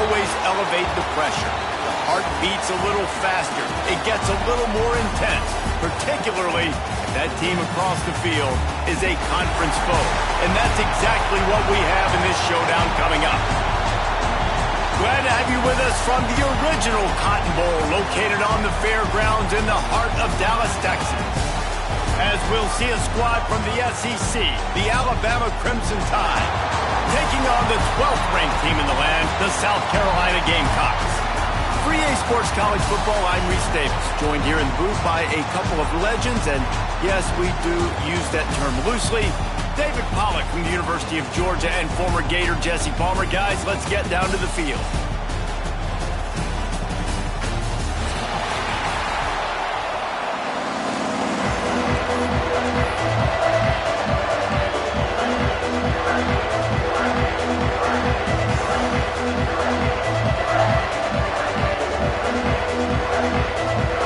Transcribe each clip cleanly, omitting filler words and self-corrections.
always elevate the pressure. The heart beats a little faster. It gets a little more intense, particularly if that team across the field is a conference foe. And that's exactly what we have in this showdown coming up. Glad to have you with us from the original Cotton Bowl located on the fairgrounds in the heart of Dallas, Texas. As we'll see a squad from the SEC, the Alabama Crimson Tide, taking on the 12th ranked team in the land, the South Carolina Gamecocks. For EA Sports College Football, I'm Reese Davis, joined here in the booth by a couple of legends, and yes, we do use that term loosely. David Pollack from the University of Georgia and former Gator Jesse Palmer. Guys, let's get down to the field.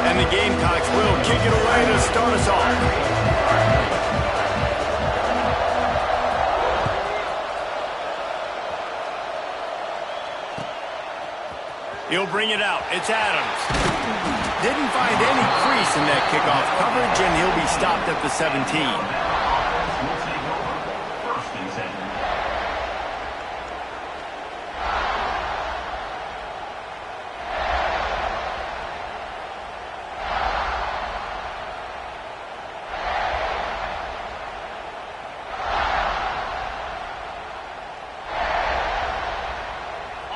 And the Gamecocks will kick it away to start us off. He'll bring it out. It's Adams. Didn't find any crease in that kickoff coverage, and he'll be stopped at the 17.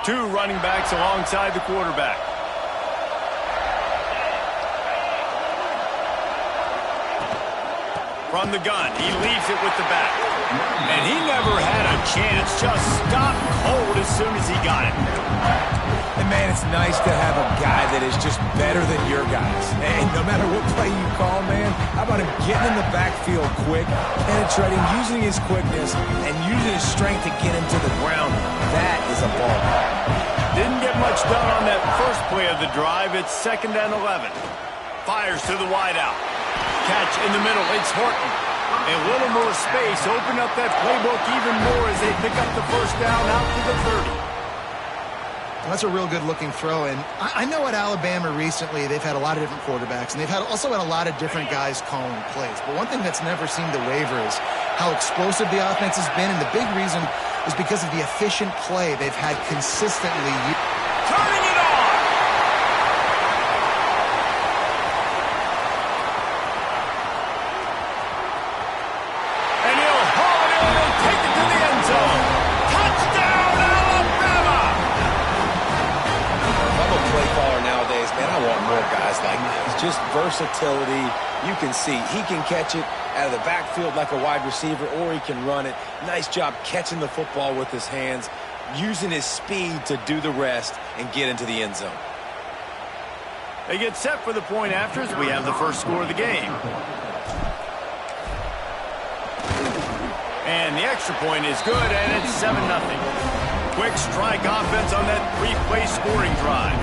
Two running backs alongside the quarterback. From the gun, he leaves it with the back. And he never had a chance, just stopped cold as soon as he got it. And man, it's nice to have a guy that is just better than your guys. And no matter what play you call, man, how about him getting in the backfield quick, penetrating, using his quickness, and using his strength to get him to the ground. That is a ball. Didn't get much done on that first play of the drive. It's 2nd and 11. Fires to the wideout. Catch in the middle. It's Horton. A little more space. Open up that playbook even more as they pick up the first down out to the 30. That's a real good-looking throw, and I know at Alabama recently they've had a lot of different quarterbacks, and they've also had a lot of different guys calling plays. But one thing that's never seemed to waver is how explosive the offense has been, and the big reason is because of the efficient play they've had consistently. Turning it on! And he'll haul it in and take it to the end zone. Touchdown, Alabama! If I'm a play caller nowadays, man, I want more guys like this. Just versatility. You can see he can catch it out of the backfield like a wide receiver, or he can run it. Nice job catching the football with his hands, using his speed to do the rest and get into the end zone. They get set for the point afters. We have the first score of the game. And the extra point is good, and it's 7-0. Quick strike offense on that three-play scoring drive.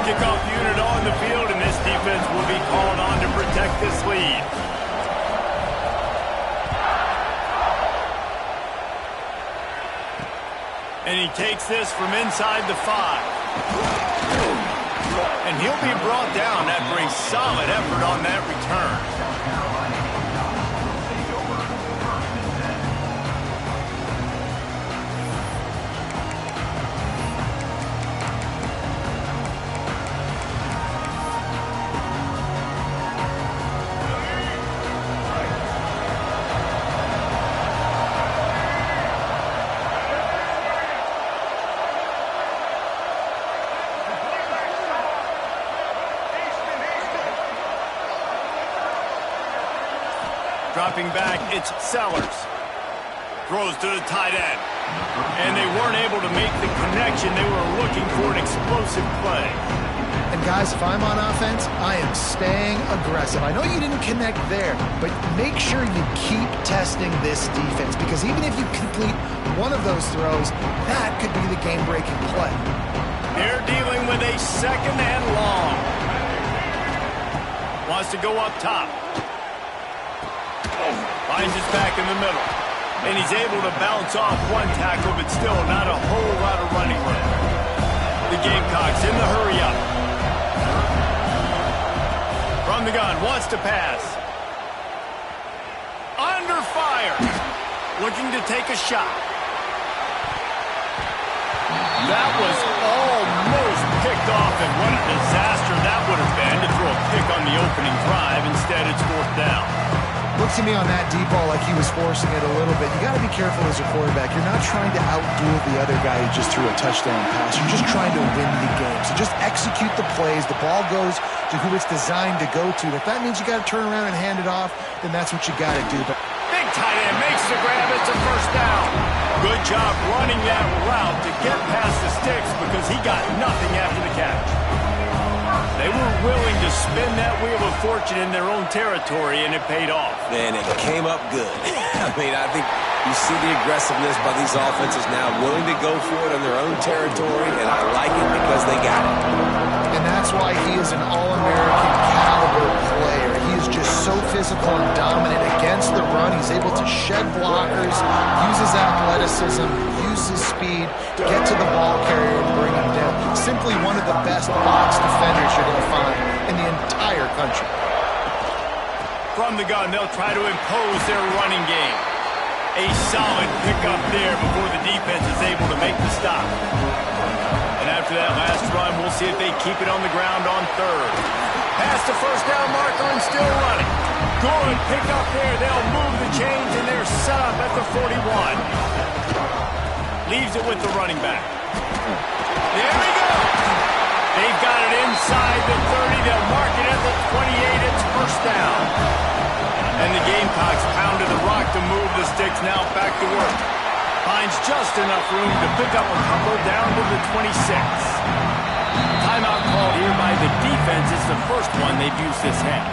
Kickoff unit on the field, and this defense will be called on to protect this lead. And he takes this from inside the 5. And he'll be brought down after a solid effort on that return. Dropping back, it's Sellers. Throws to the tight end. And they weren't able to make the connection. They were looking for an explosive play. And guys, if I'm on offense, I am staying aggressive. I know you didn't connect there, but make sure you keep testing this defense, because even if you complete one of those throws, that could be the game-breaking play. They're dealing with a 2nd and long. Wants to go up top. Finds his back in the middle. And he's able to bounce off one tackle, but still not a whole lot of running room. The Gamecocks in the hurry-up. From the gun, wants to pass. Under fire. Looking to take a shot. That was almost picked off, and what a disaster that would have been to throw a pick on the opening drive. Instead, it's 4th down. Looks to me on that deep ball like he was forcing it a little bit. You got to be careful as a quarterback. You're not trying to outduel the other guy who just threw a touchdown pass. You're just trying to win the game. So just execute the plays. The ball goes to who it's designed to go to. If that means you got to turn around and hand it off, then that's what you got to do. But big tight end makes the grab. It's a 1st down. Good job running that route to get past the sticks because he got nothing after the catch. They were willing to spin that wheel of fortune in their own territory, and it paid off. And it came up good. I mean, I think you see the aggressiveness by these offenses now, willing to go for it in their own territory, and I like it because they got it. And that's why he is an All-American caliber player. He is just so physical and dominant against the run. He's able to shed blockers, use his athleticism, use his speed, get to the ball carrier and bring him down. Simply one of the best box defenders you're going to find in the entire country. From the gun, they'll try to impose their running game. A solid pickup there before the defense is able to make the stop. And after that last run, we'll see if they keep it on the ground on 3rd. Past the 1st down marker and still running. Good pickup there. They'll move the chains, and they're set up at the 41. Leaves it with the running back. There we go. They've got it inside the 30. They'll mark it at the 28. It's 1st down. And the Gamecocks pounded the rock to move the sticks. Now back to work. Finds just enough room to pick up a couple down to the 26. Timeout called here by the defense. It's the first one they've used this half.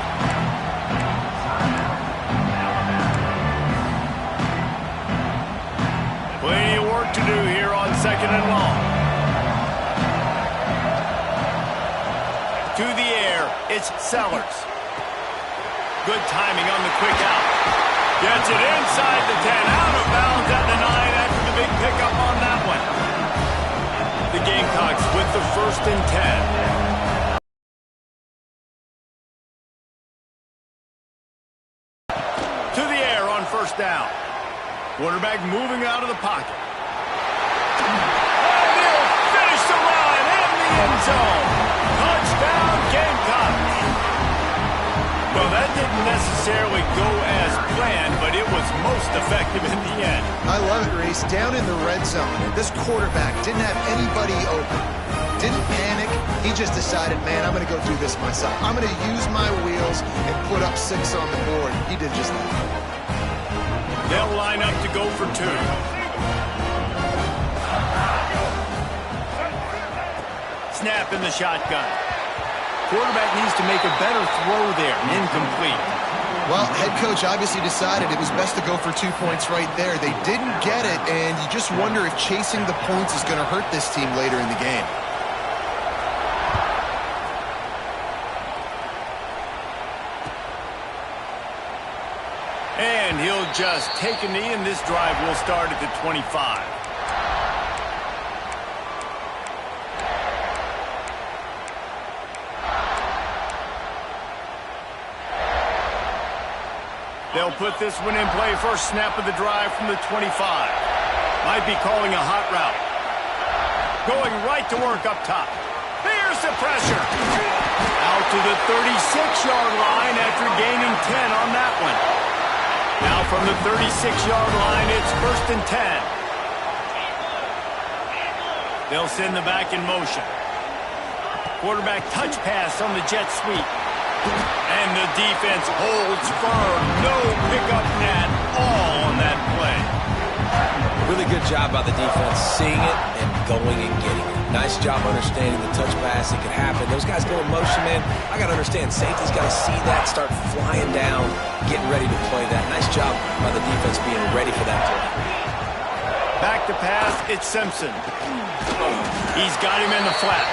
Plenty of work to do here on 2nd and long. To the air, it's Sellers. Good timing on the quick out. Gets it inside the 10, out of bounds at the 9 after the big pickup on that one. The Gamecocks with the 1st and 10. To the air on 1st down. Quarterback moving out of the pocket. And he'll finish the line in the end zone. Touchdown, Gamecocks. Well, that didn't necessarily go as planned, but it was most effective in the end. I love it, Reese. Down in the red zone, this quarterback didn't have anybody open. Didn't panic. He just decided, man, I'm going to go do this myself. I'm going to use my wheels and put up 6 on the board. He did just that. They'll line up to go for 2. Snap in the shotgun. Quarterback needs to make a better throw there. Incomplete. Well, head coach obviously decided it was best to go for 2 points right there. They didn't get it, and you just wonder if chasing the points is going to hurt this team later in the game. And he'll just take a knee, and this drive will start at the 25. They'll put this one in play. First snap of the drive from the 25. Might be calling a hot route. Going right to work up top. There's the pressure. Out to the 36-yard line after gaining 10 on that one. Now from the 36-yard line, it's 1st and 10. They'll send the back in motion. Quarterback touch pass on the jet sweep. And the defense holds firm. No pickup at all on that play. Really good job by the defense seeing it and going and getting it. Nice job understanding the touch pass. It could happen. Those guys go in motion, man. I got to understand. Safety's got to see that, start flying down, getting ready to play that. Nice job by the defense being ready for that play. Back to pass, it's Simpson. He's got him in the flat.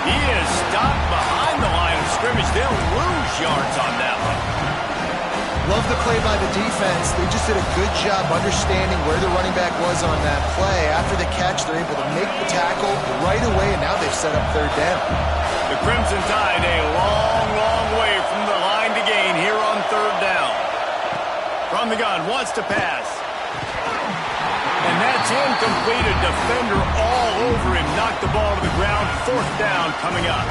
He is stopped behind the line of scrimmage. They'll lose yards on that one. Love the play by the defense. They just did a good job understanding where the running back was on that play. After the catch, they're able to make the tackle right away, and now they've set up third down. The Crimson Tide a long, long way from the line to gain here on third down. From the gun, wants to pass. And that's incomplete. A defender all over him. Knocked the ball to the ground. Fourth down coming up.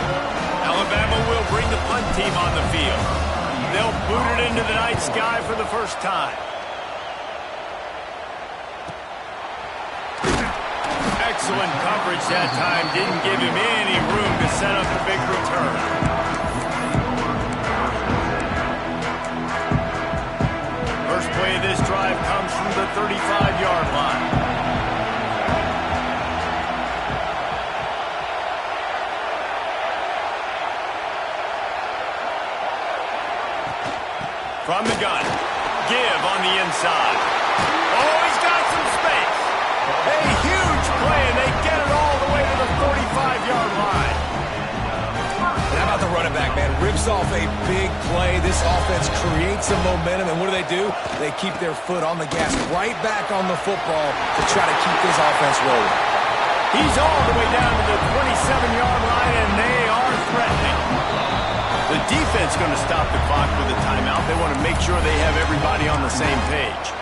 Alabama will bring the punt team on the field. They'll boot it into the night sky for the first time. Excellent coverage that time. Didn't give him any room to set up a big return. First play of this drive comes from the 35-yard line. From the gun, give on the inside. Oh, he's got some space. A huge play, and they get it all the way to the 45-yard line. And how about the running back, man? Rips off a big play. This offense creates some momentum, and what do? They keep their foot on the gas right back on the football to try to keep this offense rolling. He's all the way down to the 27-yard line, and they are threatening. The defense going to stop the clock with a timeout. They want to make sure they have everybody on the same page.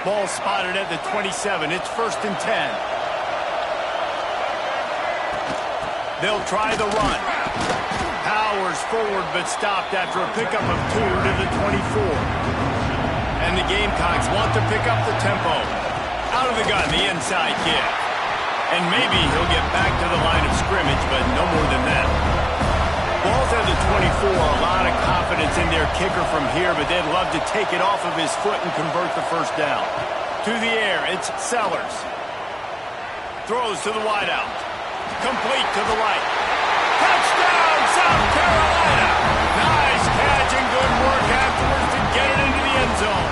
Ball spotted at the 27. It's 1st and 10. They'll try the run. Powers forward, but stopped after a pickup of 2 to the 24. And the Gamecocks want to pick up the tempo. Out of the gun, the inside kick. And maybe he'll get back to the line of scrimmage, but no more than that. Ball's at the 24. A lot of confidence in their kicker from here, but they'd love to take it off of his foot and convert the first down. To the air, it's Sellers. Throws to the wideout. Complete to the right. Touchdown, South Carolina! Nice catch and good work afterwards to get it into the end zone.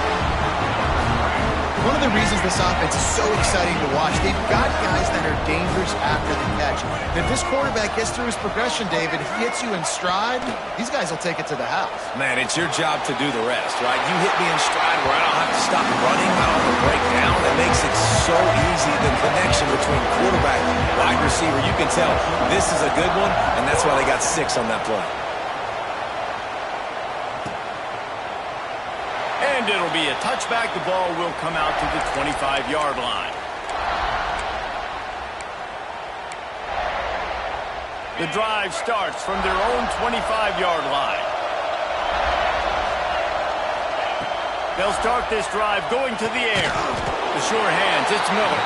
One of the reasons this offense is so exciting to watch, they've got guys that are dangerous after the catch. If this quarterback gets through his progression, David, he hits you in stride, these guys will take it to the house. Man, it's your job to do the rest, right? You hit me in stride where I don't have to stop running, I don't have to break down. It makes it so easy, the connection between quarterback and wide receiver. You can tell this is a good one, and that's why they got 6 on that play. And it'll be a touchback. The ball will come out to the 25-yard line. The drive starts from their own 25-yard line. They'll start this drive going to the air. The sure hands, it's Miller.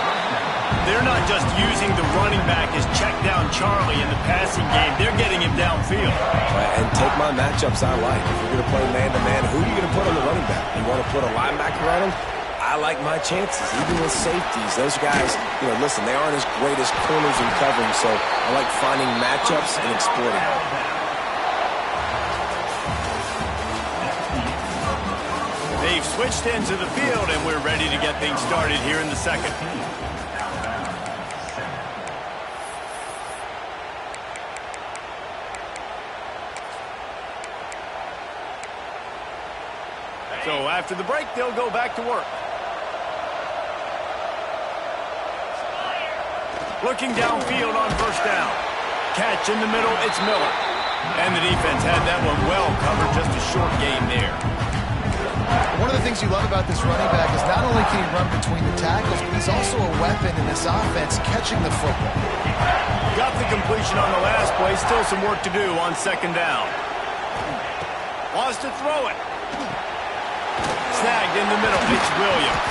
They're not just using the running back as check down Charlie in the passing game. They're getting him downfield. Right, and take my matchups I like. If you're going to play man-to-man, who are you going to put on the running back? You want to put a linebacker on him? I like my chances, even with safeties. Those guys, listen, they aren't as great as corners and covering, so I like finding matchups and exploiting them. They've switched into the field, and we're ready to get things started here in the second. So after the break, they'll go back to work. Looking downfield on first down. Catch in the middle, it's Miller. And the defense had that one well covered, just a short gain there. One of the things you love about this running back is not only can he run between the tackles, but he's also a weapon in this offense catching the football. Got the completion on the last play, still some work to do on second down. Wants to throw it. Snagged in the middle, it's Williams.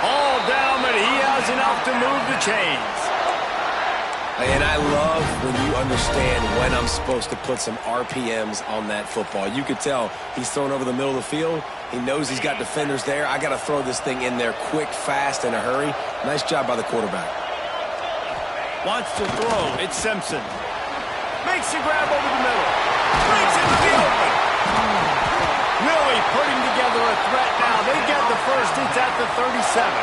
All down, but he has enough to move the chains. And I love when you understand when I'm supposed to put some RPMs on that football. You could tell he's thrown over the middle of the field. He knows he's got defenders there. I got to throw this thing in there quick, fast, in a hurry. Nice job by the quarterback. Wants to throw, it's Simpson. Makes the grab over the middle. Breaks into the open. Really putting together a threat now. They get the first. It's at the 37.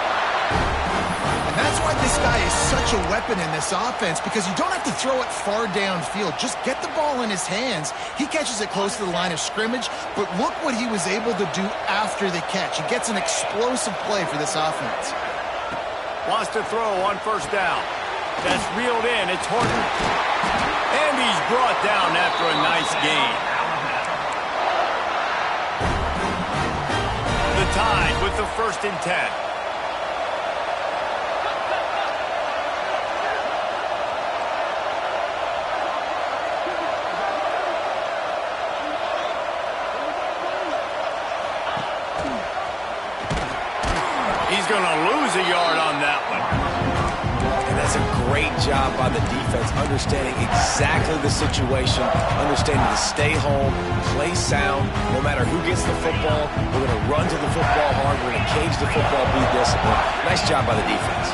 And that's why this guy is such a weapon in this offense, because you don't have to throw it far downfield. Just get the ball in his hands. He catches it close to the line of scrimmage, but look what he was able to do after the catch. He gets an explosive play for this offense. Wants to throw on first down. That's reeled in. It's Horton. And he's brought down after a nice gain. The Tide with the 1st and 10. He's going to lose a yard on that one. And that's a great job by the defense, understanding exactly the situation, understanding to stay home, play sound. No matter who gets the football, we're going to run to the football hard. We're going to cage the football, be disciplined. Nice job by the defense.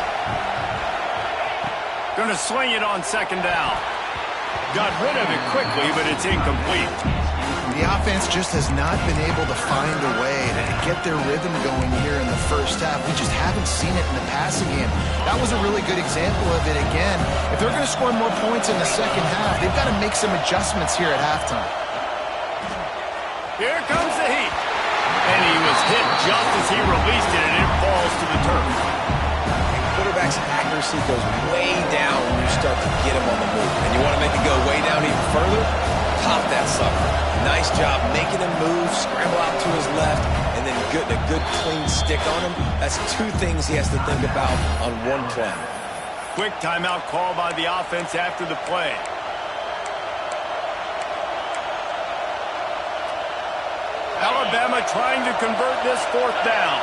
Going to swing it on 2nd down. Got rid of it quickly, but it's incomplete. The offense just has not been able to find a way to get their rhythm going here in the first half. We just haven't seen it in the passing game. That was a really good example of it again. If they're going to score more points in the second half, they've got to make some adjustments here at halftime. Here comes the heat. And he was hit just as he released it, and it falls to the turf. Quarterback's accuracy goes way down when you start to get him on the move. And you want to make it go way down even further? Pop that sucker. Nice job making him move, scramble out to his left, and then getting a good clean stick on him. That's 2 things he has to think about on one play. Quick timeout call by the offense after the play. Alabama trying to convert this 4th down.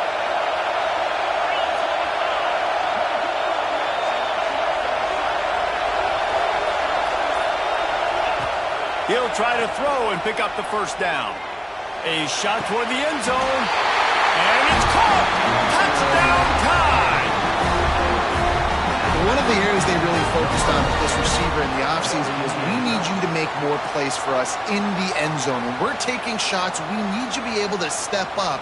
He'll try to throw and pick up the 1st down. A shot toward the end zone. And it's caught. Touchdown Tide. One of the areas they really focused on with this receiver in the offseason was, we need you to make more plays for us in the end zone. When we're taking shots, we need you to be able to step up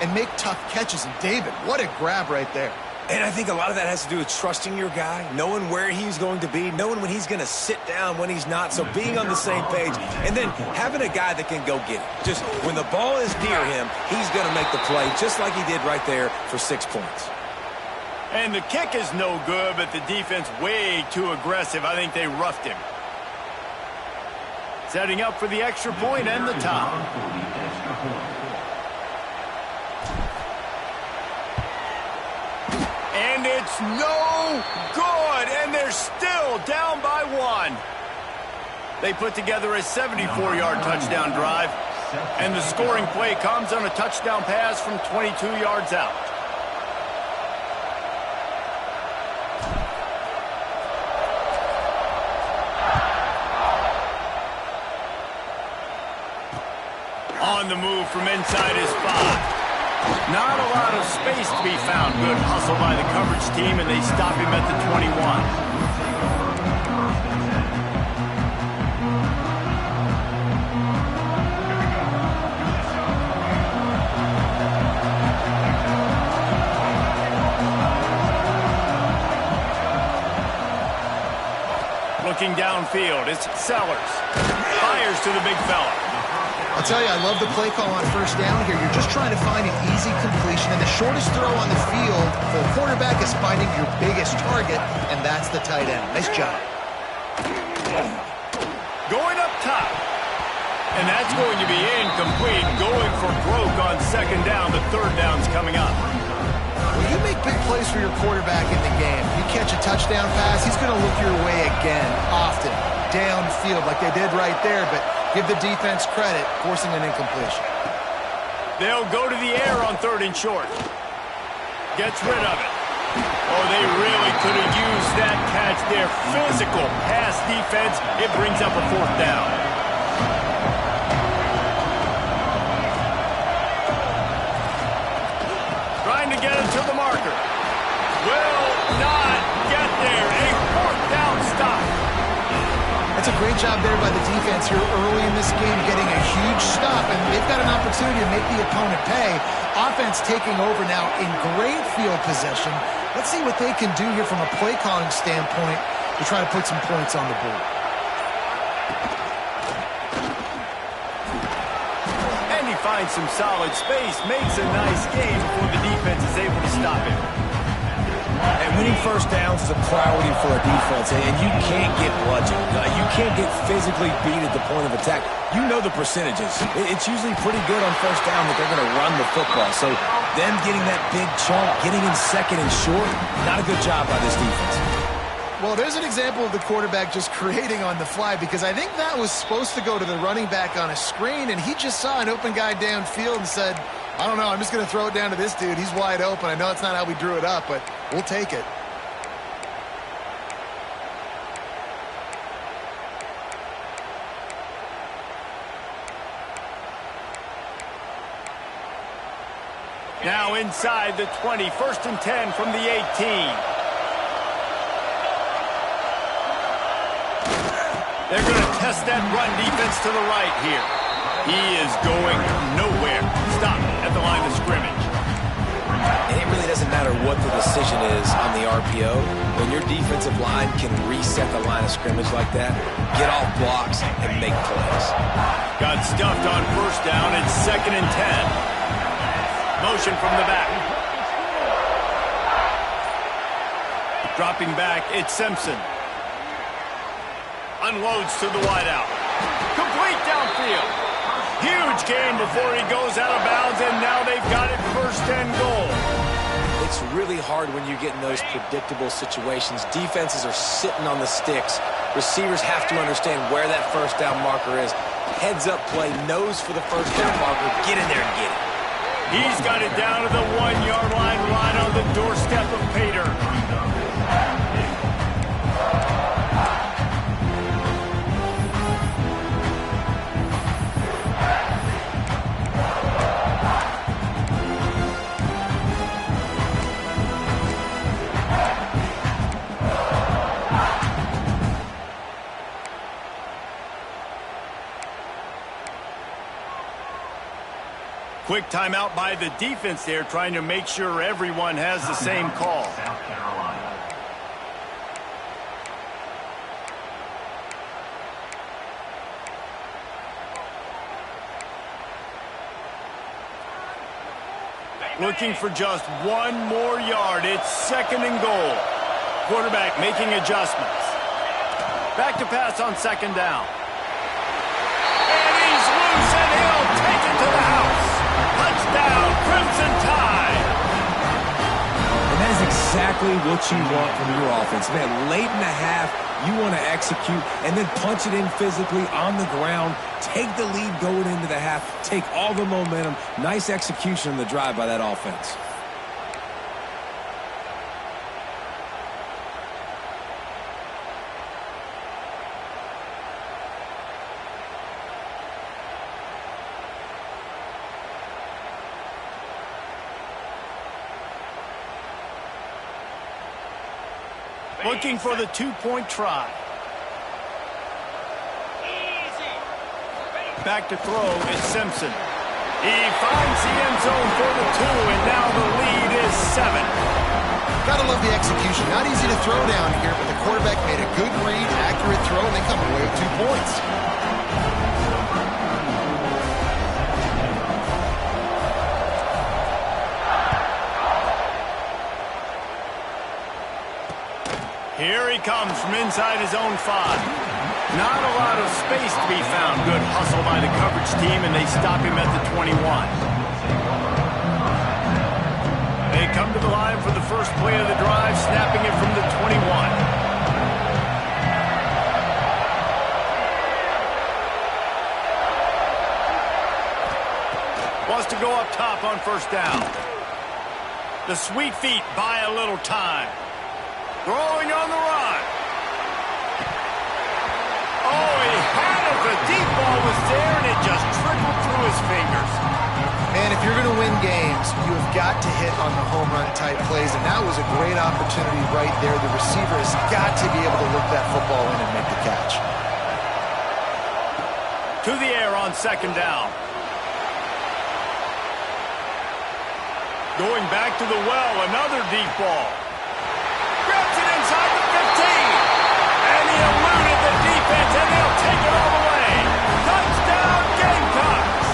and make tough catches. And David, what a grab right there. And I think a lot of that has to do with trusting your guy, knowing where he's going to be, knowing when he's going to sit down, when he's not, so being on the same page, and then having a guy that can go get it. Just when the ball is near him, he's going to make the play, just like he did right there for 6 points. And the kick is no good, but the defense way too aggressive. I think they roughed him. Setting up for the extra point and the tie. And it's no good, and they're still down by 1. They put together a 74-yard touchdown drive, and the scoring play comes on a touchdown pass from 22 yards out. On the move from inside his 5. Not a lot of space to be found. Good hustle by the coverage team, and they stop him at the 21. Looking downfield, it's Sellers. Fires to the big fella. I'll tell you, I love the play call on 1st down here. You're just trying to find an easy completion, and the shortest throw on the field for a quarterback is finding your biggest target, and that's the tight end. Nice job. Going up top. And that's going to be incomplete. Going for broke on 2nd down. The 3rd down's coming up. When you make big plays for your quarterback in the game, you catch a touchdown pass, he's going to look your way again, often, downfield like they did right there, but give the defense credit, forcing an incompletion. They'll go to the air on 3rd and short. Gets rid of it. Oh, they really could have used that catch there. Physical pass defense. It brings up a 4th down. Trying to get it to the marker. Will not get there. A 4th down stop. That's a great job there by the defense here early in this game, getting a huge stop, and they've got an opportunity to make the opponent pay. Offense taking over now in great field possession. Let's see what they can do here from a play calling standpoint to try to put some points on the board. And he finds some solid space, makes a nice game before the defense is able to stop him. And winning first downs is a priority for a defense, and you can't get bludgeoned. You can't get physically beat at the point of attack. You know the percentages. It's usually pretty good on first down that they're going to run the football. So them getting that big chunk, getting in second and short, not a good job by this defense. Well, there's an example of the quarterback just creating on the fly, because I think that was supposed to go to the running back on a screen, and he just saw an open guy downfield and said, I don't know, I'm just going to throw it down to this dude. He's wide open. I know it's not how we drew it up, but we'll take it. Now inside the 20, 1st and 10 from the 18. They're going to test that run defense to the right here. He is going nowhere. Stop at the line of scrimmage. And it really doesn't matter what the decision is on the RPO. When your defensive line can reset the line of scrimmage like that, get off blocks and make plays. Got stuffed on 1st down. It's 2nd and 10. Motion from the back. Dropping back, it's Simpson. Unloads to the wideout. Complete downfield. Huge gain before he goes out of bounds, and now they've got it 1st and goal. It's really hard when you get in those predictable situations. Defenses are sitting on the sticks. Receivers have to understand where that 1st down marker is. Heads up play, nose for the 1st down marker. Get in there and get it. He's got it down to the 1-yard line, right on the doorstep of Pater. Quick timeout by the defense there, trying to make sure everyone has the same call. South Carolina. Looking for just one more yard. It's 2nd and goal. Quarterback making adjustments. Back to pass on 2nd down. And he's loose, and he'll take it to the house. Touchdown, Crimson Tide. And that is exactly what you want from your offense. Man, late in the half, you want to execute and then punch it in physically on the ground. Take the lead going into the half. Take all the momentum. Nice execution on the drive by that offense. Looking for the 2-point try. Back to throw is Simpson. He finds the end zone for the 2, and now the lead is 7. Gotta love the execution. Not easy to throw down here, but the quarterback made a good read, accurate throw, and they come away with 2 points. Here he comes from inside his own 5. Not a lot of space to be found. Good hustle by the coverage team, and they stop him at the 21. They come to the line for the first play of the drive, snapping it from the 21. Wants to go up top on 1st down. The sweet feet buy a little time. Throwing on the run. Oh, he had it. The deep ball was there, and it just trickled through his fingers. Man, if you're going to win games, you have got to hit on the home run type plays, and that was a great opportunity right there. The receiver has got to be able to look that football in and make the catch. to the air on second down. Going back to the well, another deep ball. Grabs it inside the 15. And he eluded the defense, and they'll take it all the way. Touchdown, Gamecocks!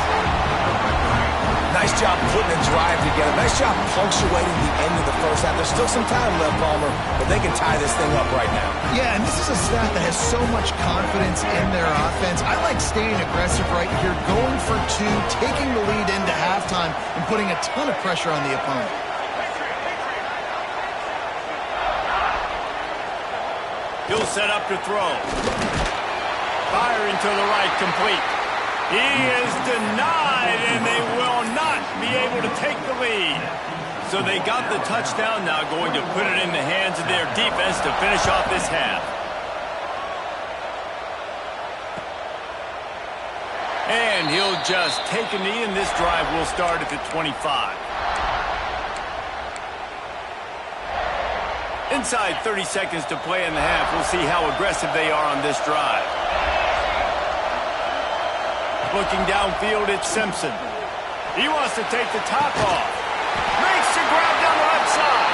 Nice job putting a drive together. Nice job punctuating the end of the first half. There's still some time left, Palmer, but they can tie this thing up right now. Yeah, and this is a staff that has so much confidence in their offense. I like staying aggressive right here, going for two, taking the lead into halftime, and putting a ton of pressure on the opponent. He'll set up to throw. Firing to the right, complete. He is denied, and they will not be able to take the lead. So they got the touchdown, now going to put it in the hands of their defense to finish off this half. And he'll just take a knee, and this drive will start at the 25. Inside 30 seconds to play in the half. We'll see how aggressive they are on this drive. Looking downfield, it's Simpson. He wants to take the top off. Makes the grab down the left side.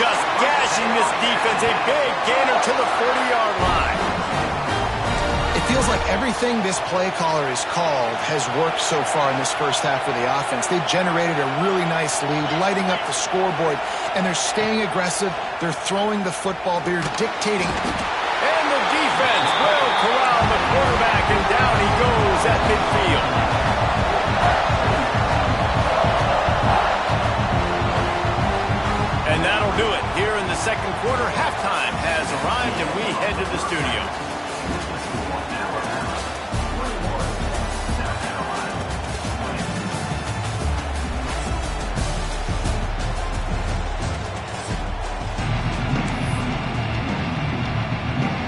Just gashing this defense. A big gainer to the 40-yard line. It feels like everything this play caller has called has worked so far in this first half for the offense. They've generated a really nice lead, lighting up the scoreboard, and they're staying aggressive. They're throwing the football. They're dictating. And the defense will corral the quarterback, and down he goes at midfield. And that'll do it. Here in the second quarter, halftime has arrived, and we head to the studio.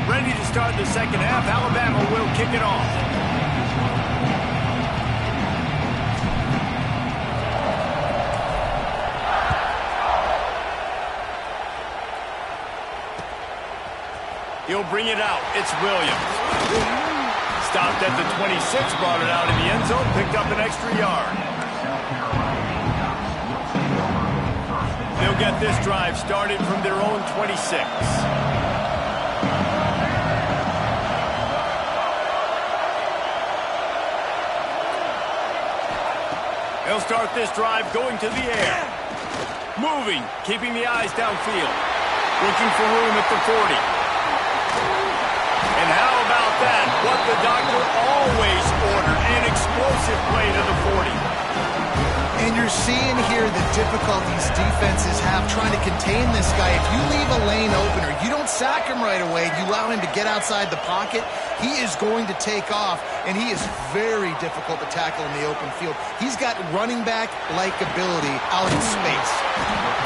Ready to start the second half. Alabama will kick it off. He'll bring it out. It's Williams. Stopped at the 26, brought it out in the end zone, picked up an extra yard. They'll get this drive started from their own 26. They'll start this drive going to the air. Moving, keeping the eyes downfield. Looking for room at the 40. And how about that? What the doctor always ordered, an explosive play to the 40. And you're seeing here the difficulties defenses have trying to contain this guy. If you leave a lane open or you don't sack him right away, you allow him to get outside the pocket, he is going to take off, and he is very difficult to tackle in the open field. He's got running back-like ability out in space.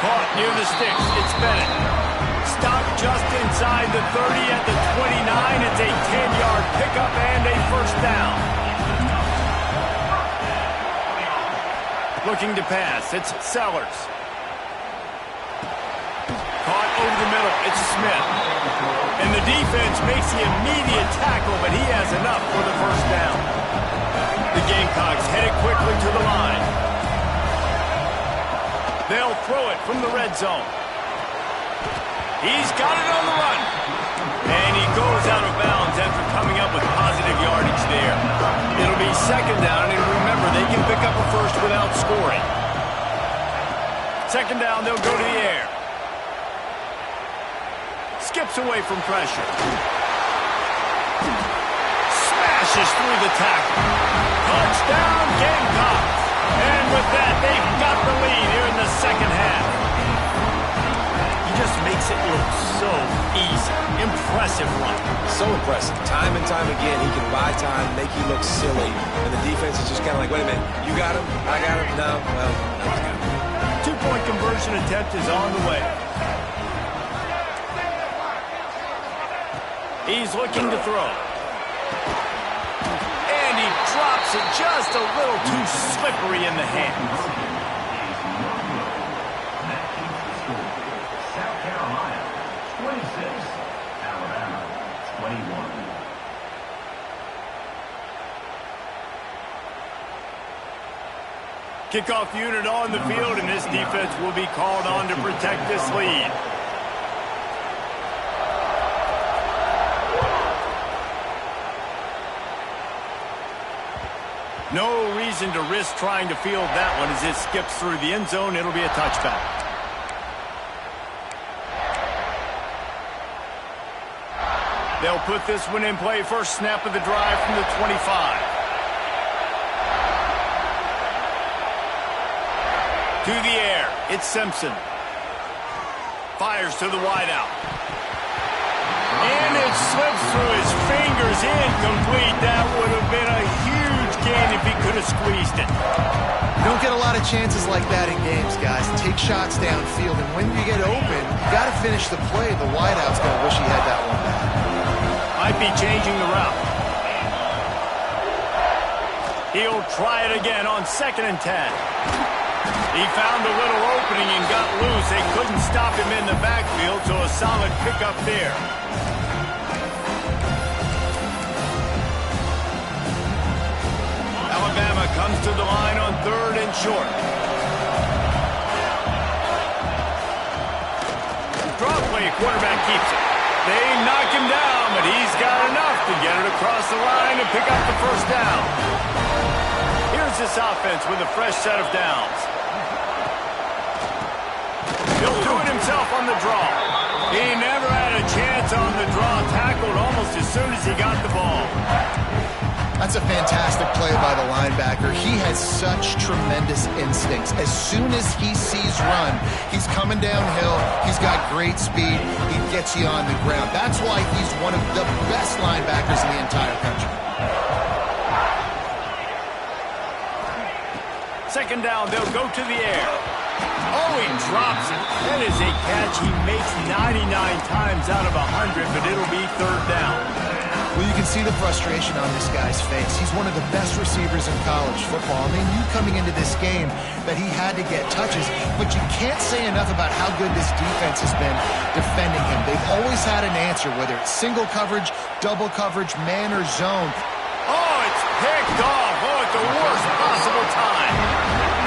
Caught near the sticks. It's Bennett. Stopped just inside the 30 at the 29. It's a 10-yard pickup and a first down. Looking to pass. It's Sellers. Caught over the middle. It's Smith. And the defense makes the immediate tackle, but he has enough for the first down. The Gamecocks headed quickly to the line. They'll throw it from the red zone. He's got it on the run. And he goes out of bounds after coming up with positive yardage there. It'll be second down, and remember, they can pick up a first without scoring. Second down, they'll go to the air. Skips away from pressure. Smashes through the tackle. Touchdown, Gamecocks. And with that, they've got the lead here in the second half. He just makes it look so easy. Impressive run. So impressive. Time and time again, he can buy time, make you look silly. And the defense is just kind of like, wait a minute, you got him? I got him? No. Well, no, he's got him. Two-point conversion attempt is on the way. He's looking to throw. And he drops it just a little too slippery in the hands. South Carolina, 26. Alabama, 21. Kickoff unit on the field, and this defense will be called on to protect this lead. No reason to risk trying to field that one as it skips through the end zone. It'll be a touchback. They'll put this one in play. First snap of the drive from the 25. To the air, it's Simpson. Fires to the wideout. And it slips through his fingers, incomplete. That would have been a huge gain if he could have squeezed it. You don't get a lot of chances like that in games, guys. Take shots downfield, and when you get open, you got to finish the play. The wideout's going to wish he had that one back. Might be changing the route. He'll try it again on 2nd and 10. He found a little opening and got loose. They couldn't stop him in the backfield, so a solid pickup there. Alabama comes to the line on 3rd and short. Draw play, quarterback keeps it. They knock him down, but he's got enough to get it across the line and pick up the first down. Here's this offense with a fresh set of downs. He'll do it himself on the draw. He never had a chance on the draw, tackled almost as soon as he got the ball. That's a fantastic play by the linebacker. He has such tremendous instincts. As soon as he sees run, he's coming downhill. He's got great speed. He gets you on the ground. That's why he's one of the best linebackers in the entire country. 2nd down, they'll go to the air. Oh, he drops it. That is a catch he makes 99 times out of 100, but it'll be 3rd down. Well, you can see the frustration on this guy's face. He's one of the best receivers in college football. And they knew coming into this game that he had to get touches, but you can't say enough about how good this defense has been defending him. They've always had an answer, whether it's single coverage, double coverage, man or zone. Oh, it's picked off. Oh, at the worst possible time.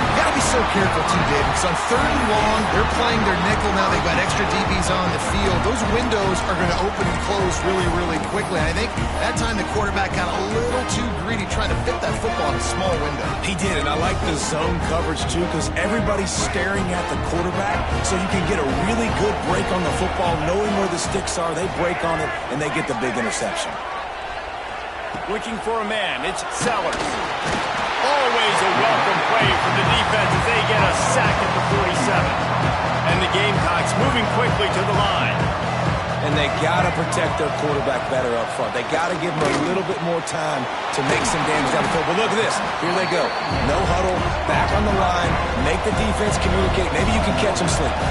You got to be so careful, too, Dave, because on 3rd and long, they're playing their nickel now. They've got extra DBs on the field. Those windows are going to open and close really, really quickly. And I think that time the quarterback got a little too greedy trying to fit that football in a small window. He did, and I like the zone coverage, too, because everybody's staring at the quarterback, so you can get a really good break on the football, knowing where the sticks are. They break on it, and they get the big interception. Looking for a man, it's Sellers. Always a welcome play for the defense as they get a sack at the 47. And the Gamecocks moving quickly to the line. And they got to protect their quarterback better up front. They got to give him a little bit more time to make some damage down the field. But look at this. Here they go. No huddle, back on the line, make the defense communicate. Maybe you can catch them sleeping.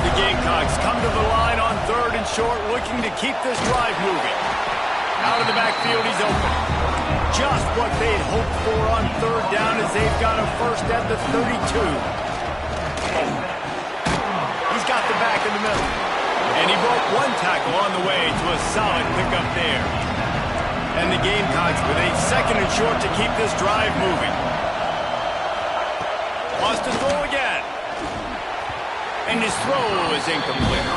The Gamecocks come to the line on 3rd and short, looking to keep this drive moving. Out of the backfield, he's open. Just what they'd hoped for on 3rd down as they've got a first at the 32. He's got the back in the middle. And he broke one tackle on the way to a solid pickup there. And the Gamecocks with a 2nd and short to keep this drive moving. Lost his throw again. And his throw is incomplete.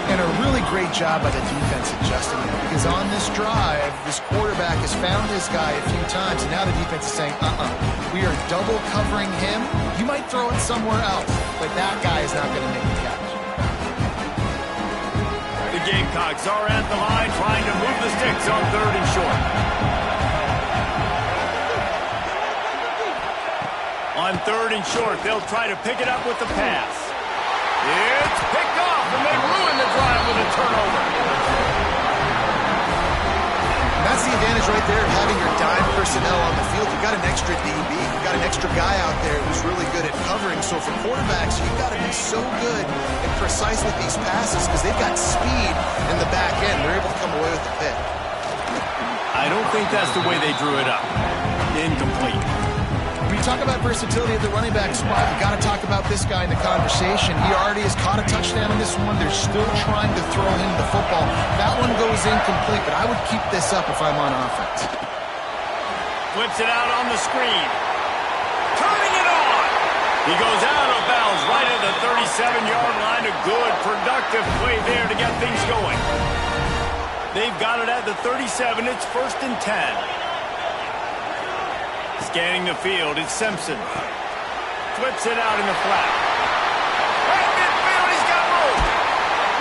And a really great job by the defense adjusting him, because on this drive, this quarterback has found this guy a few times, and now the defense is saying, we are double covering him. You might throw it somewhere else, but that guy is not going to make the catch. The Gamecocks are at the line trying to move the sticks on 3rd and short. On 3rd and short, they'll try to pick it up with the pass. It's picked off, and they ruin the drive with a turnover. That's the advantage right there of having your dime personnel on the field. You've got an extra DB. You've got an extra guy out there who's really good at covering. So for quarterbacks, you've got to be so good and precise with these passes because they've got speed in the back end. They're able to come away with the pick. I don't think that's the way they drew it up. Incomplete. When you talk about versatility at the running back spot, you got to talk about this guy in the conversation. He already has caught a touchdown in this one. They're still trying to throw him the football. That one goes incomplete, but I would keep this up if I'm on offense. Flips it out on the screen. Turning it off. He goes out of bounds right at the 37-yard line. A good, productive play there to get things going. They've got it at the 37. It's 1st and 10. Scanning the field, it's Simpson. Flips it out in the flat. Right midfield, he's got room.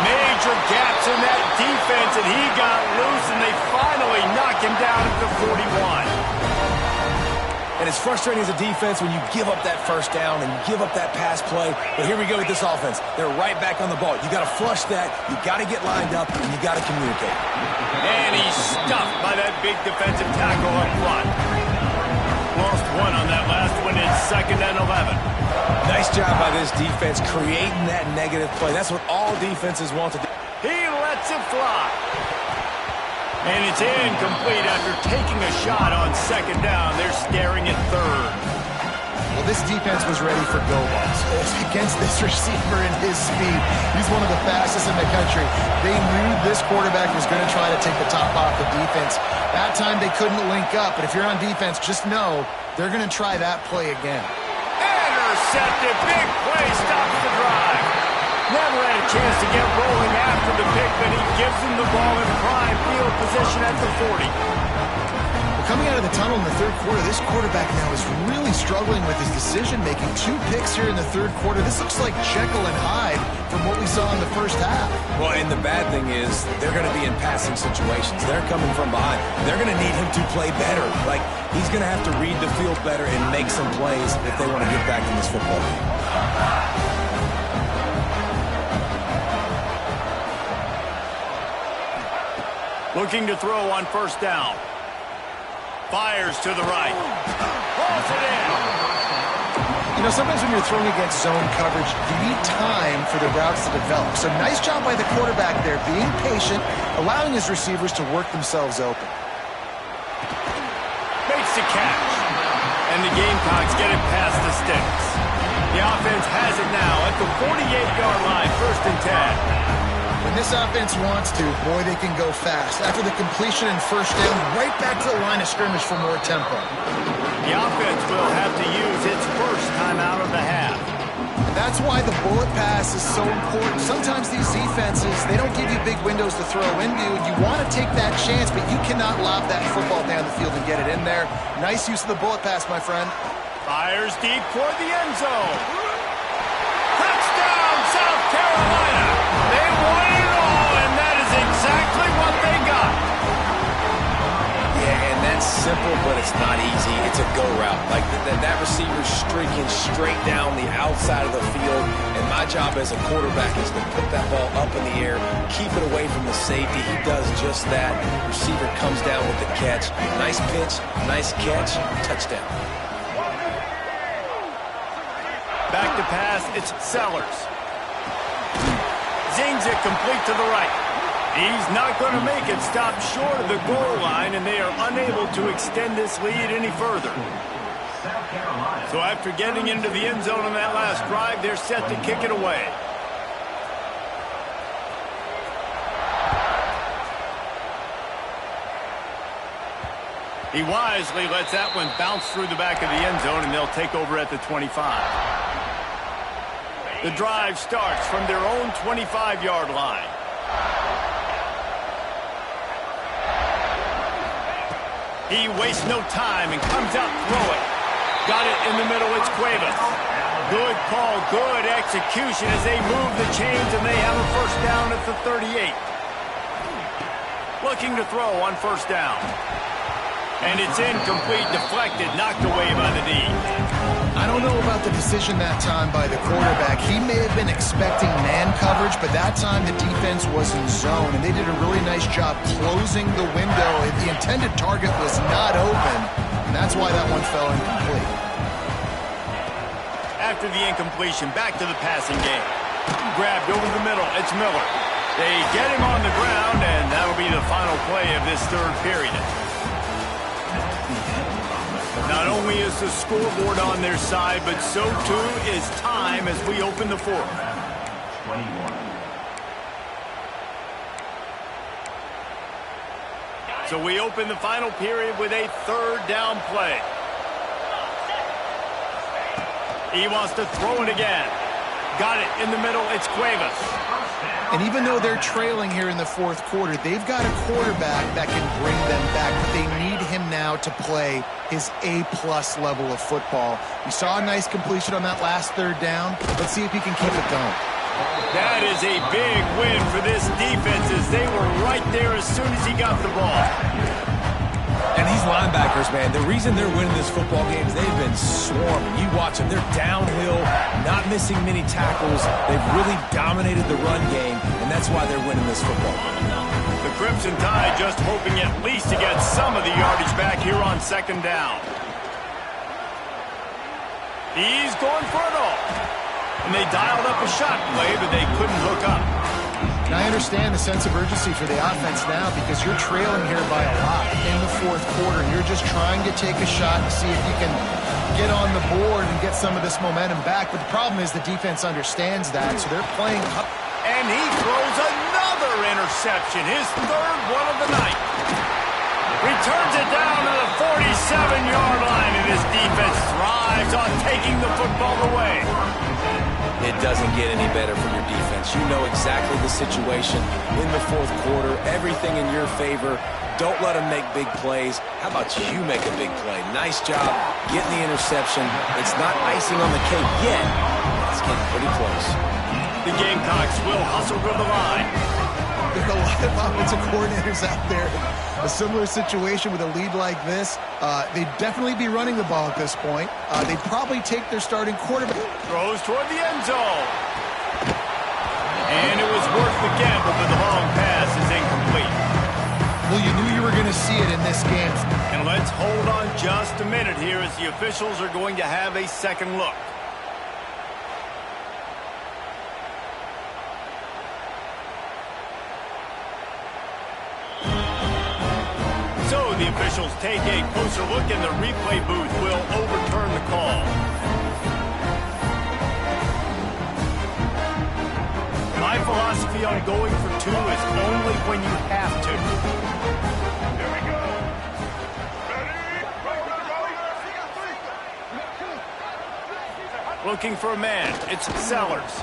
Major gaps in that defense, and he got loose, and they finally knock him down at the 41. And it's frustrating as a defense when you give up that first down and you give up that pass play. But here we go with this offense. They're right back on the ball. You got to flush that. You got to get lined up, and you got to communicate. And he's stuffed by that big defensive tackle up front. Lost one on that last one. It's 2nd and 11. Nice job by this defense creating that negative play. That's what all defenses want to do. He lets it fly. And it's incomplete after taking a shot on 2nd down. They're staring at 3rd. Well, this defense was ready for go balls. Against this receiver and his speed, he's one of the fastest in the country. They knew this quarterback was going to try to take the top off the defense. That time they couldn't link up, but if you're on defense, just know they're going to try that play again. Intercepted. Big play stops the drive. Never had a chance to get rolling after the pick, but he gives him the ball in prime field position at the 40. Well, coming out of the tunnel in the 3rd quarter, this quarterback now is really struggling with his decision-making. 2 picks here in the 3rd quarter. This looks like Jekyll and Hyde from what we saw in the first half. Well, and the bad thing is they're going to be in passing situations. They're coming from behind. They're going to need him to play better. Like, he's going to have to read the field better and make some plays if they want to get back in this football game. Looking to throw on 1st down. Fires to the right. Pulls it in. You know, sometimes when you're throwing against zone coverage, you need time for the routes to develop. So nice job by the quarterback there, being patient, allowing his receivers to work themselves open. Makes the catch. And the Gamecocks get it past the sticks. The offense has it now at the 48-yard line, 1st and 10. When this offense wants to, boy, they can go fast. After the completion and 1st down, right back to the line of scrimmage for more tempo. The offense will have to use its first timeout of the half. And that's why the bullet pass is so important. Sometimes these defenses, they don't give you big windows to throw into, and you want to take that chance, but you cannot lob that football down the field and get it in there. Nice use of the bullet pass, my friend. Fires deep toward the end zone. Touchdown, South Carolina. They won it all, and that is exactly what they got. Yeah, and that's simple, but it's not easy. It's a go route. Like that receiver's streaking straight down the outside of the field, and my job as a quarterback is to put that ball up in the air, keep it away from the safety. He does just that. Receiver comes down with the catch. Nice pitch, nice catch, touchdown. Back to pass, it's Sellers. Zings it complete to the right. He's not going to make it. Stop short of the goal line, and they are unable to extend this lead any further. So after getting into the end zone on that last drive, they're set to kick it away. He wisely lets that one bounce through the back of the end zone, and they'll take over at the 25. The drive starts from their own 25-yard line. He wastes no time and comes out throwing. Got it in the middle, it's Cuevas. Good call, good execution as they move the chains, and they have a 1st down at the 38. Looking to throw on 1st down. And it's incomplete, deflected, knocked away by the D. I don't know about the decision that time by the quarterback. He may have been expecting man coverage, but that time the defense was in zone, and they did a really nice job closing the window. The intended target was not open, and that's why that one fell incomplete. After the incompletion, back to the passing game. Grabbed over the middle, it's Miller. They get him on the ground, and that'll be the final play of this 3rd period. Not only is the scoreboard on their side, but so too is time as we open the 4th. 21. So we open the final period with a 3rd down play. He wants to throw it again. Got it in the middle. It's Cuevas. And even though they're trailing here in the fourth quarter, they've got a quarterback that can bring them back, but they need him now to play his A-plus level of football. We saw a nice completion on that last third down. Let's see if he can keep it going. That is a big win for this defense as they were right there as soon as he got the ball. And these linebackers, man, the reason they're winning this football game is they've been swarming. You watch them. They're downhill, not missing many tackles. They've really dominated the run game, and that's why they're winning this football game. The Crimson Tide just hoping at least to get some of the yardage back here on second down. He's going for it all. And they dialed up a shot play, but they couldn't hook up. And I understand the sense of urgency for the offense now because you're trailing here by a lot in the fourth quarter. And you're just trying to take a shot and see if you can get on the board and get some of this momentum back. But the problem is the defense understands that, so they're playing up. And he throws another interception, his third one of the night. Returns it down to the 47-yard line, and his defense thrives on taking the football away. It doesn't get any better for your defense. You know exactly the situation in the fourth quarter, everything in your favor. Don't let them make big plays. How about you make a big play? Nice job getting the interception. It's not icing on the cake yet. It's getting pretty close. The Gamecocks will hustle to the line. There are a lot of offensive coordinators out there. A similar situation with a lead like this, they'd definitely be running the ball at this point. They'd probably take their starting quarterback. Throws toward the end zone. And it was worth the gamble, but the long pass is incomplete. Well, you knew you were going to see it in this game. And let's hold on just a minute here as the officials are going to have a second look. So the officials take a closer look and the replay booth will overturn the call. My philosophy on going for two is only when you have to. Here we go. Ready? Looking for a man. It's Sellers.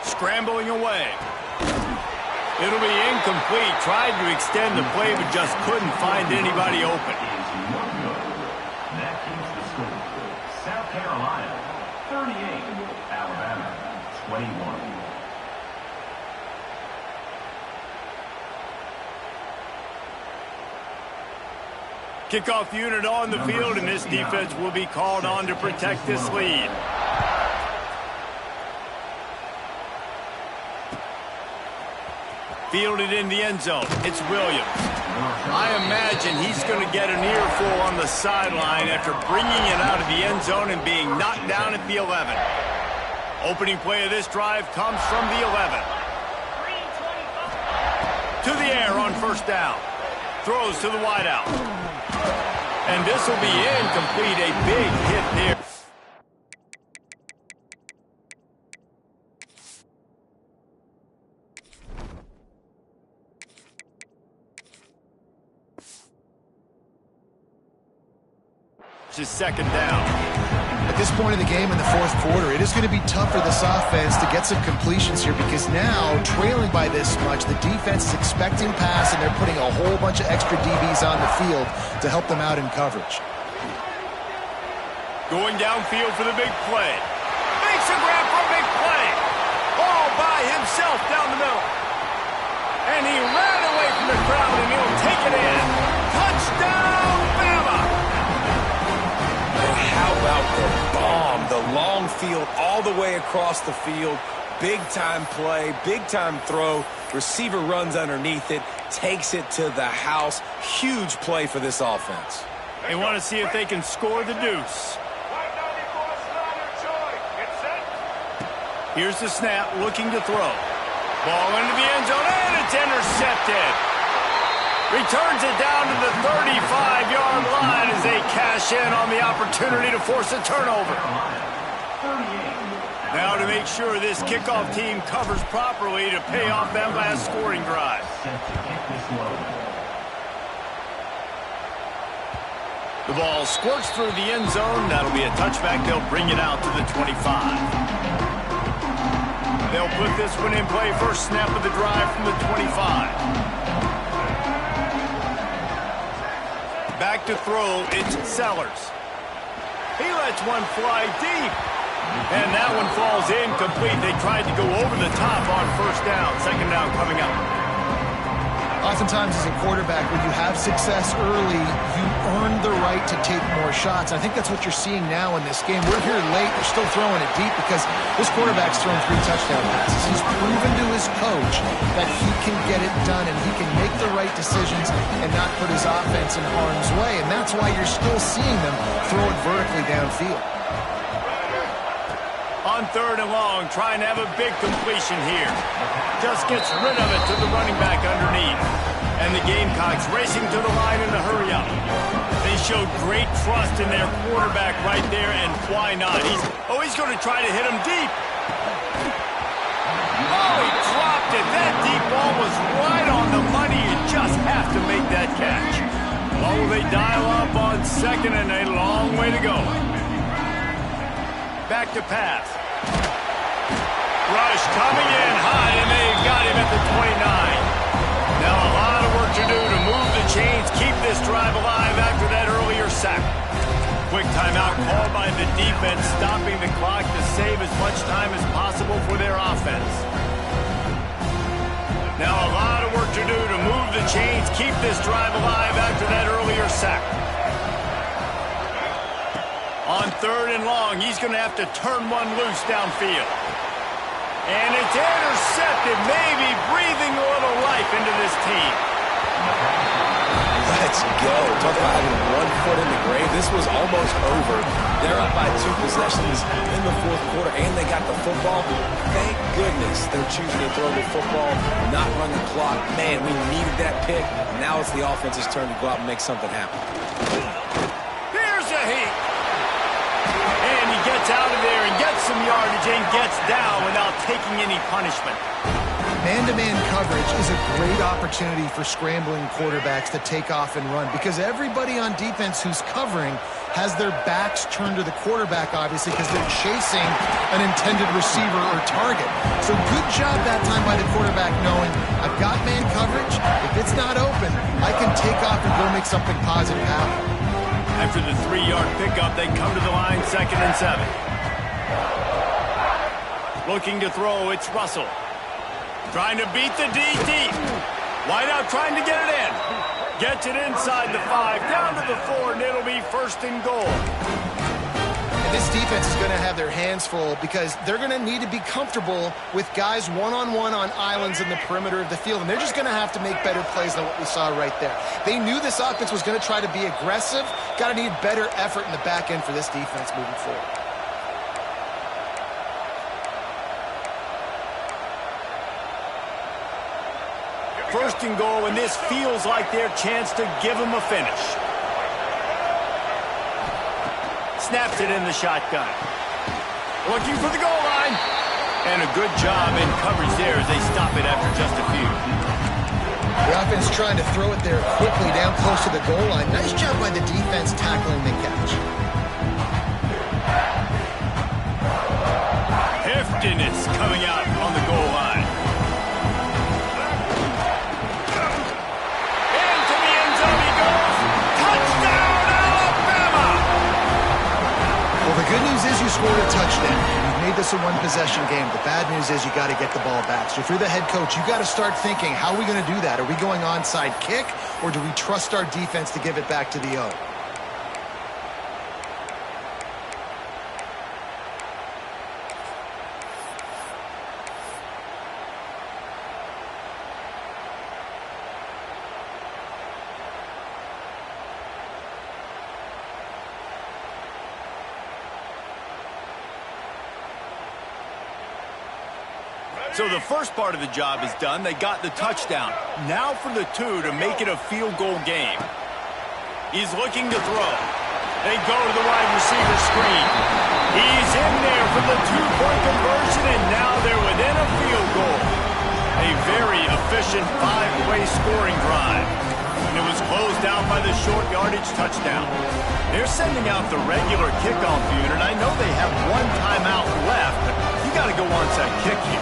Scrambling away. It'll be incomplete. Tried to extend the play, but just couldn't find anybody open. That keeps the score. South Carolina, 38. Alabama, 21. Kickoff unit on the field, and this defense will be called on to protect this lead. Fielded in the end zone. It's Williams. I imagine he's going to get an earful on the sideline after bringing it out of the end zone and being knocked down at the 11. Opening play of this drive comes from the 11. To the air on first down. Throws to the wideout. And this will be incomplete. A big hit there. Just second down. At this point in the game in the fourth quarter, it is going to be tough for this offense to get some completions here because now, trailing by this much, the defense is expecting pass and they're putting a whole bunch of extra DBs on the field to help them out in coverage. Going downfield for the big play. Makes a grab for a big play. All by himself down the middle. And he ran away from the crowd and he'll take it in. Touchdown, Bama! How about the bomb? The long field all the way across the field. Big-time play, big-time throw. Receiver runs underneath it, takes it to the house. Huge play for this offense. They want to see if they can score the deuce. Here's the snap, looking to throw. Ball into the end zone, and it's intercepted. Returns it down to the 35-yard line as they cash in on the opportunity to force a turnover. Now to make sure this kickoff team covers properly to pay off that last scoring drive. The ball squirts through the end zone. That'll be a touchback. They'll bring it out to the 25. They'll put this one in play. First snap of the drive from the 25. Back to throw. It's Sellers. He lets one fly deep. And that one falls incomplete. They tried to go over the top on first down. Second down coming up. Oftentimes as a quarterback, when you have success early, you earn the right to take more shots. I think that's what you're seeing now in this game. We're here late. They're still throwing it deep because this quarterback's thrown 3 touchdown passes. He's proven to his coach that he can get it done and he can make the right decisions and not put his offense in harm's way. And that's why you're still seeing them throw it vertically downfield. On third and long, trying to have a big completion here. Just gets rid of it to the running back underneath. And the Gamecocks racing to the line in a hurry up. They showed great trust in their quarterback right there, and why not? He's going to try to hit him deep. Oh, he dropped it. That deep ball was right on the money. You just have to make that catch. Oh, they dial up on second, and a long way to go. Back to pass. Rush coming in high, and they got him at the 29. Now a lot of work to do to move the chains, keep this drive alive after that earlier sack. Quick timeout called by the defense, stopping the clock to save as much time as possible for their offense. Now a lot of work to do to move the chains, keep this drive alive after that earlier sack. On third and long, he's going to have to turn one loose downfield. And it's intercepted, maybe breathing a little life into this team. Let's go. Talk about having 1 foot in the grave. This was almost over. They're up by 2 possessions in the fourth quarter, and they got the football. Thank goodness they're choosing to throw the football, not run the clock. Man, we needed that pick. Now it's the offense's turn to go out and make something happen. Here's a heat. And he gets out of there and gets some yardage and gets down without taking any punishment. Man-to-man coverage is a great opportunity for scrambling quarterbacks to take off and run because everybody on defense who's covering has their backs turned to the quarterback, obviously, because they're chasing an intended receiver or target. So good job that time by the quarterback knowing I've got man coverage. If it's not open, I can take off and go make something positive happen. After the 3-yard pickup, they come to the line, 2nd and 7. Looking to throw, it's Russell. Trying to beat the D deep. Wideout trying to get it in. Gets it inside the 5, down to the 4, and it'll be 1st and goal. And this defense is going to have their hands full because they're going to need to be comfortable with guys one-on-one on islands in the perimeter of the field. And they're just going to have to make better plays than what we saw right there. They knew this offense was going to try to be aggressive. Got to need better effort in the back end for this defense moving forward. First and goal, and this feels like their chance to give them a finish. Snaps it in the shotgun. Looking for the goal line. And a good job in coverage there as they stop it after just a few. The offense trying to throw it there quickly down close to the goal line. Nice job by the defense tackling the catch. Heftiness coming out on the goal line. The good news is you scored a touchdown. You've made this a one-possession game. The bad news is you got to get the ball back. So if you're the head coach, you got to start thinking, how are we going to do that? Are we going onside kick, or do we trust our defense to give it back to the O? So the first part of the job is done. They got the touchdown. Now for the 2 to make it a field goal game. He's looking to throw. They go to the wide receiver screen. He's in there for the 2-point conversion, and now they're within a field goal. A very efficient 5-play scoring drive. And it was closed out by the short yardage touchdown. They're sending out the regular kickoff unit. I know they have one timeout left, but you got to go onside kick here.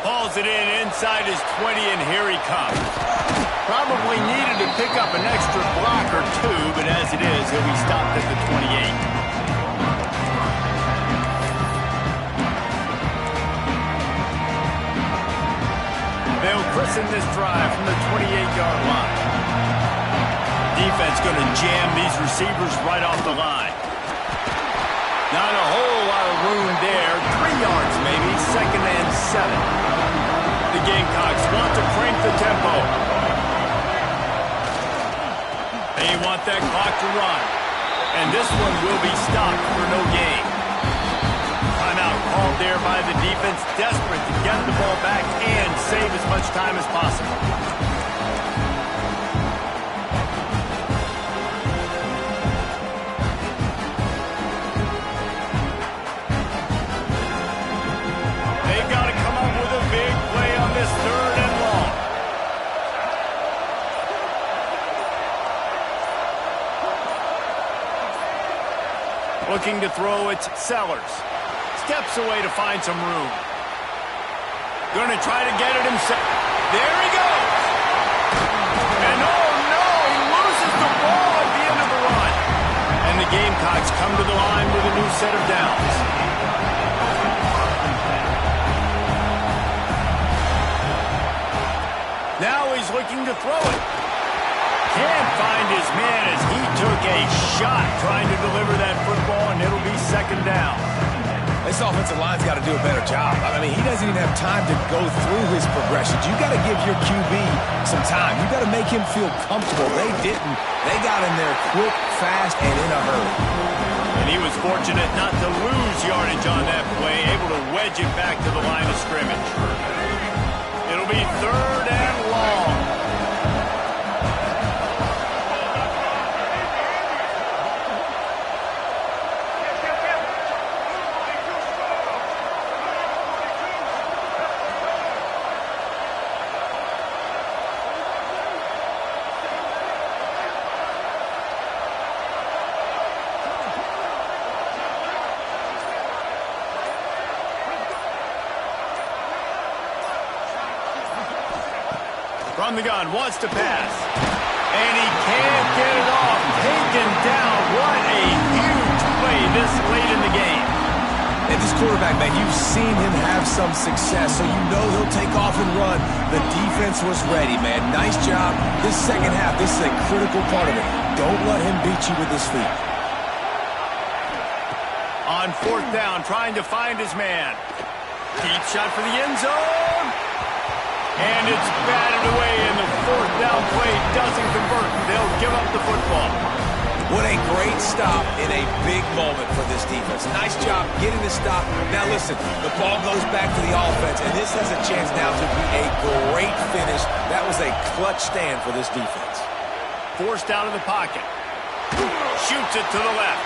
Pulls it in inside his 20, and here he comes. Probably needed to pick up an extra block or two, but as it is, he'll be stopped at the 28. They'll christen this drive from the 28-yard line. Defense going to jam these receivers right off the line. Not a whole lot of room there. 3 yards maybe, 2nd and 7. The Gamecocks want to crank the tempo. They want that clock to run. And this one will be stopped for no gain. Timeout called there by the defense, desperate to get the ball back and save as much time as possible. They've got to come up with a big play on this 3rd and long. Looking to throw, it's Sellers. Steps away to find some room. Going to try to get it himself. There he goes. And oh no, he loses the ball at the end of the run. And the Gamecocks come to the line with a new set of downs. Now he's looking to throw it. Can't find his man as he took a shot trying to deliver that football, and it'll be 2nd down. This offensive line's got to do a better job. I mean, he doesn't even have time to go through his progressions. You got to give your QB some time. You got to make him feel comfortable. They didn't. They got in there quick, fast, and in a hurry. And he was fortunate not to lose yardage on that play, able to wedge it back to the line of scrimmage. It'll be 3rd and long. From the gun, wants to pass. And he can't get it off. Taken down. What a huge play this late in the game. And this quarterback, man, you've seen him have some success, so you know he'll take off and run. The defense was ready, man. Nice job. This second half, this is a critical part of it. Don't let him beat you with his feet. On 4th down, trying to find his man. Deep shot for the end zone. And it's batted away, and the 4th down play doesn't convert. They'll give up the football. What a great stop in a big moment for this defense. Nice job getting the stop. Now listen, the ball goes back to the offense, and this has a chance now to be a great finish. That was a clutch stand for this defense. Forced out of the pocket. Shoots it to the left.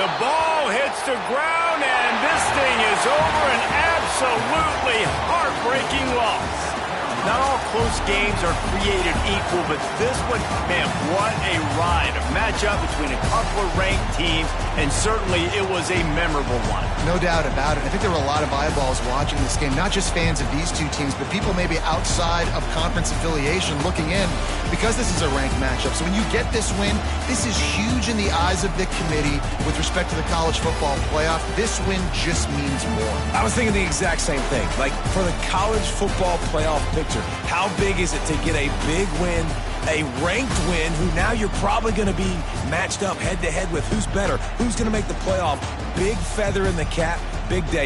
The ball hits the ground, and this thing is over. An absolutely heartbreaking loss. Not all close games are created equal, but this one, man, what a ride. A matchup between a couple of ranked teams, and certainly it was a memorable one. No doubt about it. I think there were a lot of eyeballs watching this game, not just fans of these two teams, but people maybe outside of conference affiliation looking in, because this is a ranked matchup. So when you get this win, this is huge in the eyes of the committee with respect to the college football playoff. This win just means more. I was thinking the exact same thing. Like, for the college football playoff picture, how big is it to get a big win, a ranked win, who now you're probably going to be matched up head-to-head with who's better, who's going to make the playoff. Big feather in the cap, big day.